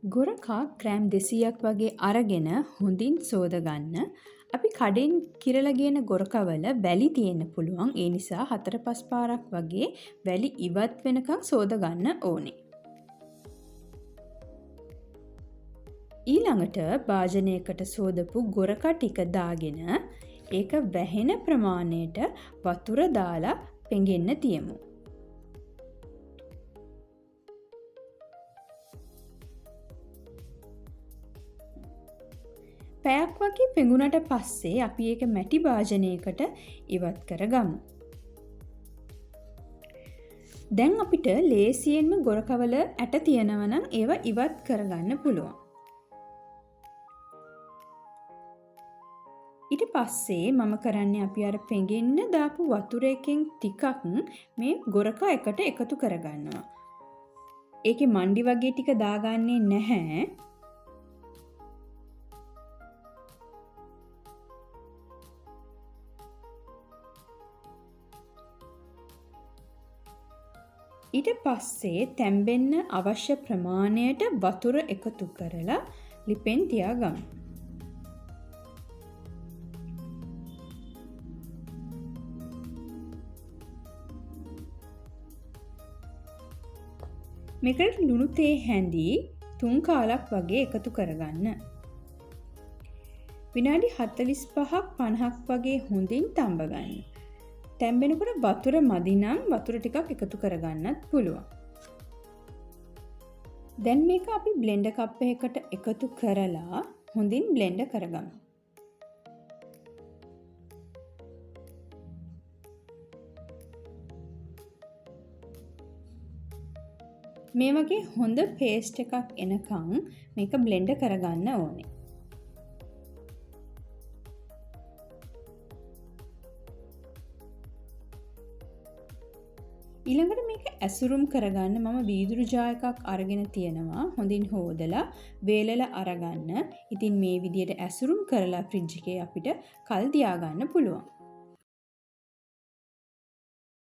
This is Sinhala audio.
ගොරකා ග්‍රෑම් 200ක් වගේ අරගෙන හොඳින් සෝදගන්න. අපි කඩෙන් කිරලා ගේන ගොරකවල වැලි තියෙන්න පුළුවන්. ඒ නිසා 4-5 පාරක් වගේ වැලි ඉවත් වෙනකන් සෝදගන්න ඕනේ. ඊළඟට භාජනයකට සෝදපු ගොරකා ටික දාගෙන ඒක වැහෙන ප්‍රමාණයට වතුර දාලා පෙඟෙන්න තියමු. පැයක් වගේ පෙඟුනට පස්සේ අපි ඒක මැටි භාජනයකට ඉවත් කරගමු. දැන් අපිට ලේසියෙන්ම ගොරකවල ඇට තියෙනවා නම් ඒවා ඉවත් කරගන්න පුළුවන්. ඊට පස්සේ මම කරන්නේ අපි අර පෙඟෙන්න දාපු වතුරකින් ටිකක් මේ ගොරකා එකට එකතු කරගන්නවා. ඒකේ මණ්ඩි වගේ ටික දාගන්නේ නැහැ. ඊට පස්සේ තැම්බෙන්න අවශ්‍ය ප්‍රමාණයට වතුර එකතු කරලා ලිපෙන් තියාගමු. මේකට ලුණු තේ හැඳි 3 කාලක් වගේ එකතු කරගන්න. විනාඩි 45ක් 50ක් වගේ හොඳින් තඹ ගන්න. තැම්බෙනකොට වතුර මදි නම් වතුර ටිකක් එකතු කරගන්නත් පුළුවන්. දැන් මේක අපි බ්ලෙන්ඩර් කප් එකකට එකතු කරලා හොඳින් බ්ලෙන්ඩ් කරගමු. මේ වගේ හොඳ පේස්ට් එකක් එනකන් මේක බ්ලෙන්ඩ් කරගන්න ඕනේ. ඊළඟට මේක ඇසුරුම් කරගන්න මම වීදුරු ජා එකක් අරගෙන තියෙනවා. හොඳින් හොදලා වේලලා අරගන්න. ඉතින් මේ විදියට ඇසුරුම් කරලා ෆ්‍රිජ් එකේ අපිට කල් තියාගන්න පුළුවන්.